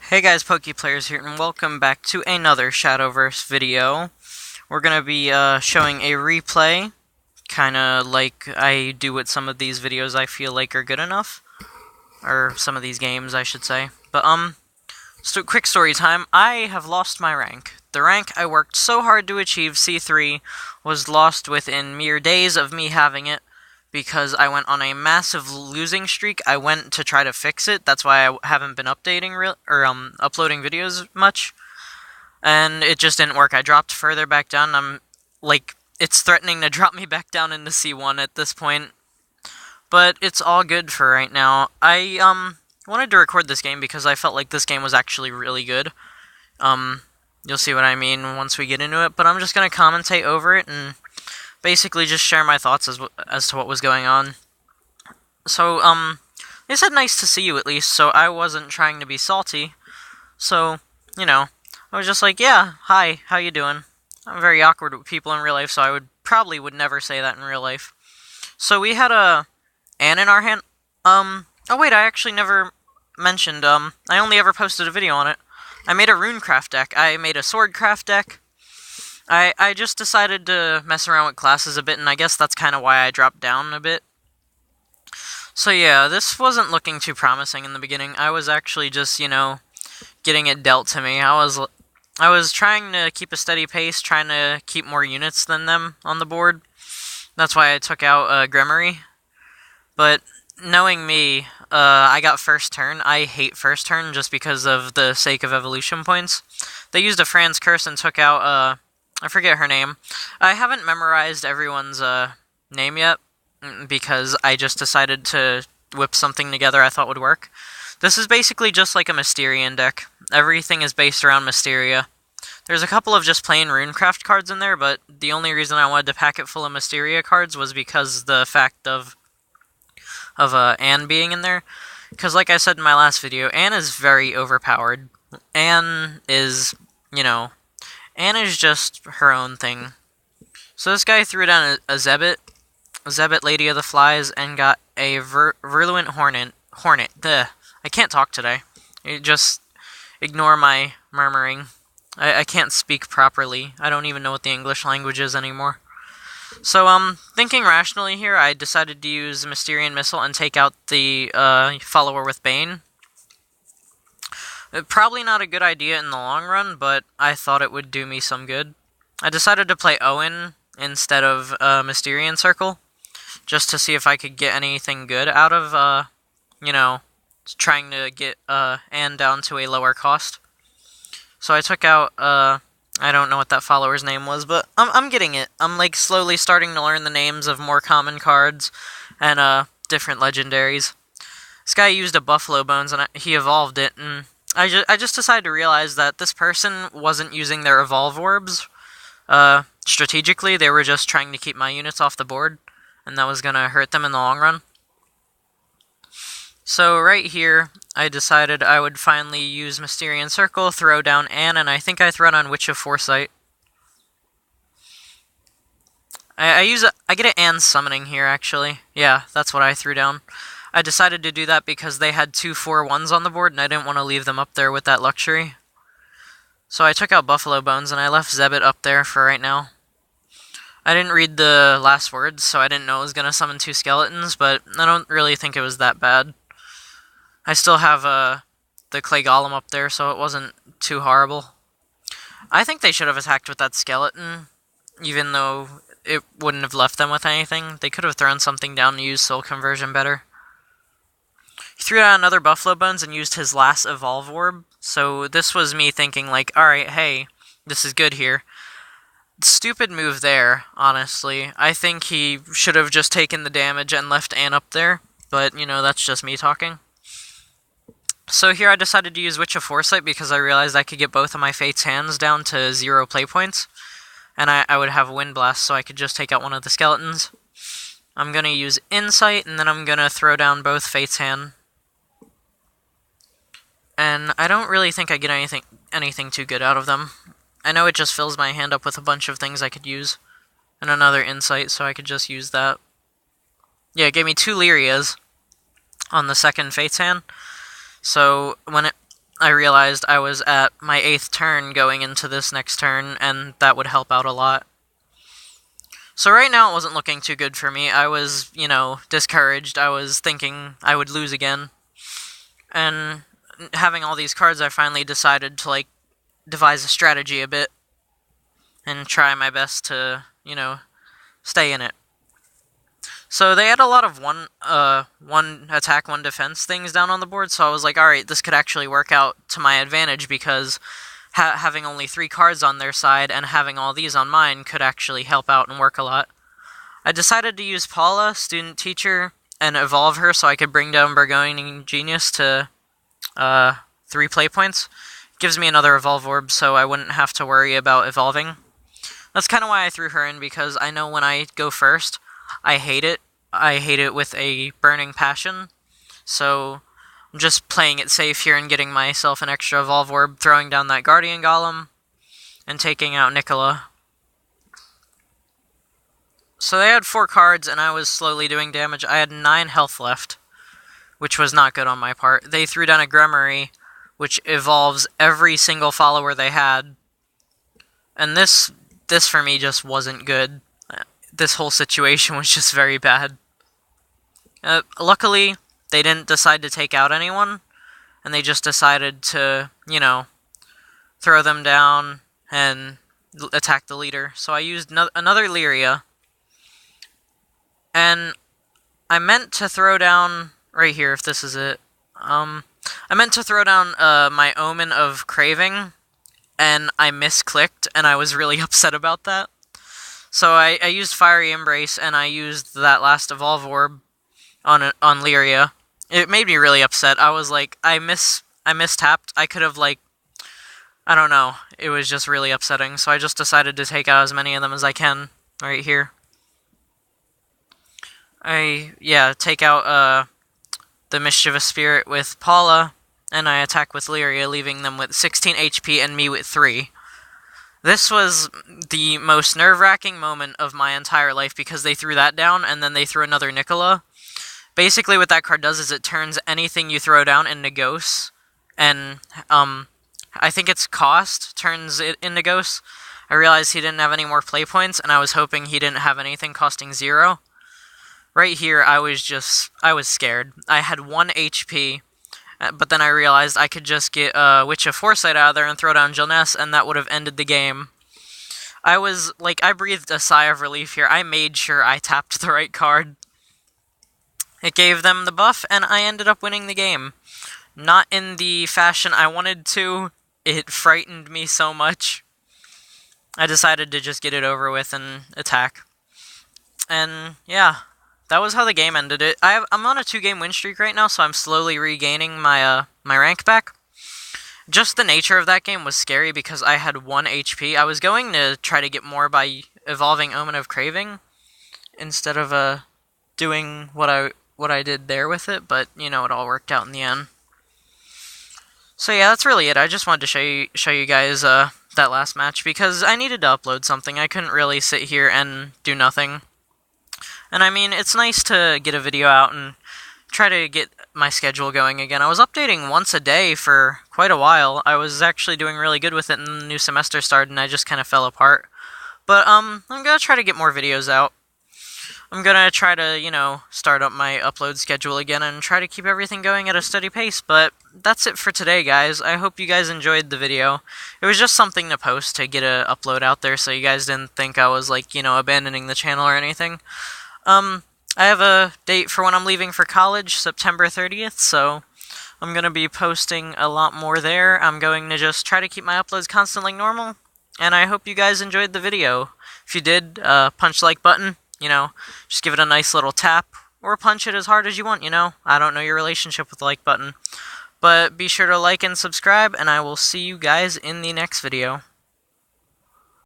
Hey guys, PokePlayers here, and welcome back to another Shadowverse video. We're gonna be showing a replay, kinda like I do with some of these videos I feel like are good enough. Or some of these games, I should say. But, so quick story time. I have lost my rank. The rank I worked so hard to achieve, C3, was lost within mere days of me having it, because I went on a massive losing streak. I went to try to fix it. That's why I haven't been updating uploading videos much, and it just didn't work. I dropped further back down. It's threatening to drop me back down into C1 at this point, but it's all good for right now. I wanted to record this game because I felt like this game was actually really good. You'll see what I mean once we get into it, but I'm just gonna commentate over it and basically just share my thoughts as to what was going on. So, they said nice to see you at least, so I wasn't trying to be salty. So, I was just like, yeah, hi, how you doing? I'm very awkward with people in real life, so I probably would never say that in real life. So we had Anne in our hand. Oh wait, I actually never mentioned, I only ever posted a video on it. I made a runecraft deck. I made a swordcraft deck. I just decided to mess around with classes a bit, and I guess that's kind of why I dropped down a bit. So yeah, this wasn't looking too promising in the beginning. I was actually just, getting it dealt to me. I was trying to keep a steady pace, trying to keep more units than them on the board. That's why I took out Gremory. But knowing me, I got first turn. I hate first turn just because of the sake of evolution points. They used a Fran's Curse and took out, I forget her name. I haven't memorized everyone's name yet, because I just decided to whip something together I thought would work. This is basically just like a Mysterian deck. Everything is based around Mysteria. There's a couple of just plain Runecraft cards in there, but the only reason I wanted to pack it full of Mysteria cards was because the fact of Anne being in there. Because like I said in my last video, Anne is very overpowered. Anne is just her own thing. So this guy threw down a Zebit Lady of the Flies, and got a Virulent Hornet. I can't talk today. You just ignore my murmuring. I can't speak properly. I don't even know what the English language is anymore. So, thinking rationally here, I decided to use Mysterian Missile and take out the follower with Bane. Probably not a good idea in the long run, but I thought it would do me some good. I decided to play Owen instead of Mysterian Circle, just to see if I could get anything good out of, trying to get Anne down to a lower cost. So I took out, I don't know what that follower's name was, but I'm getting it. I'm, slowly starting to learn the names of more common cards and, different legendaries. This guy used a Buffalo Bones, and he evolved it, and I just decided to realize that this person wasn't using their Evolve Orbs strategically. They were just trying to keep my units off the board, and that was going to hurt them in the long run. So right here, I decided I would finally use Mysterian Circle, throw down Anne, and I think I throw down Witch of Foresight. I get an Anne summoning here, actually. Yeah, that's what I threw down. I decided to do that because they had 2 4-1s on the board, and I didn't want to leave them up there with that luxury. So I took out Buffalo Bones, and I left Zebit up there for right now. I didn't read the last words, so I didn't know it was going to summon 2 skeletons, but I don't really think it was that bad. I still have the Clay Golem up there, so it wasn't too horrible. I think they should have attacked with that skeleton, even though it wouldn't have left them with anything. They could have thrown something down to use Soul Conversion better. He threw down another Buffalo Bones and used his last Evolve Orb, so this was me thinking, alright, hey, this is good here. Stupid move there, honestly. I think he should have just taken the damage and left Anne up there, but, that's just me talking. So here I decided to use Witch of Foresight because I realized I could get both of my Fate's Hands down to 0 play points, and I would have Wind Blast, so I could just take out one of the skeletons. I'm going to use Insight, and then I'm going to throw down both Fate's Hand. And I don't really think I get anything too good out of them. I know it just fills my hand up with a bunch of things I could use. And another Insight, so I could just use that. Yeah, it gave me 2 Lyrias on the second Fate's Hand. So, when I realized I was at my 8th turn going into this next turn, and that would help out a lot. So right now it wasn't looking too good for me. I was, discouraged. I was thinking I would lose again. And having all these cards, I finally decided to, devise a strategy a bit and try my best to, stay in it. So they had a lot of one attack, one defense things down on the board, so I was like, alright, this could actually work out to my advantage, because having only 3 cards on their side and having all these on mine could actually help out and work a lot. I decided to use Paula, Student Teacher, and evolve her so I could bring down Burgoyne Genius to 3 play points. Gives me another Evolve Orb, so I wouldn't have to worry about evolving. That's kind of why I threw her in, because I know when I go first, I hate it. I hate it with a burning passion. So I'm just playing it safe here and getting myself an extra Evolve Orb, throwing down that Guardian Golem, and taking out Nicola. So they had 4 cards, and I was slowly doing damage. I had 9 health left, which was not good on my part. They threw down a Grimoire, which evolves every single follower they had. And this for me just wasn't good. This whole situation was just very bad. Luckily, they didn't decide to take out anyone, and they just decided to, throw them down and attack the leader. So I used another Lyria, and I meant to throw down, right here, if this is it, I meant to throw down my Omen of Craving, and I misclicked, and I was really upset about that. So I used Fiery Embrace, and I used that last Evolve Orb on Lyria. It made me really upset. I was like, I mistapped. I could have, I don't know. It was just really upsetting. So I just decided to take out as many of them as I can right here. Take out the Mischievous Spirit with Paula, and I attack with Lyria, leaving them with 16 HP and me with 3. This was the most nerve-wracking moment of my entire life, because they threw that down, and then they threw another Nicola. Basically what that card does is it turns anything you throw down into ghosts, and I think its cost turns it into ghosts. I realized he didn't have any more play points, and I was hoping he didn't have anything costing 0. Right here, I was scared. I had 1 HP, but then I realized I could just get Witch of Foresight out of there and throw down Jilness, and that would have ended the game. I breathed a sigh of relief here. I made sure I tapped the right card. It gave them the buff, and I ended up winning the game. Not in the fashion I wanted to. It frightened me so much. I decided to just get it over with and attack. And, yeah. That was how the game ended. I'm on a 2-game win streak right now, so I'm slowly regaining my my rank back. Just the nature of that game was scary because I had 1 HP. I was going to try to get more by evolving Omen of Craving instead of doing what I did there with it, but it all worked out in the end. So yeah, that's really it. I just wanted to show you guys that last match because I needed to upload something. I couldn't really sit here and do nothing. And I mean, it's nice to get a video out and try to get my schedule going again. I was updating once a day for quite a while. I was actually doing really good with it, and the new semester started, and I just kind of fell apart. But, I'm gonna try to get more videos out. I'm gonna try to, start up my upload schedule again and try to keep everything going at a steady pace, but that's it for today, guys. I hope you guys enjoyed the video. It was just something to post to get a upload out there so you guys didn't think I was, abandoning the channel or anything. I have a date for when I'm leaving for college, September 30th, so I'm going to be posting a lot more there. I'm going to just try to keep my uploads constantly normal, and I hope you guys enjoyed the video. If you did, punch the like button, just give it a nice little tap, or punch it as hard as you want, I don't know your relationship with the like button. But be sure to like and subscribe, and I will see you guys in the next video.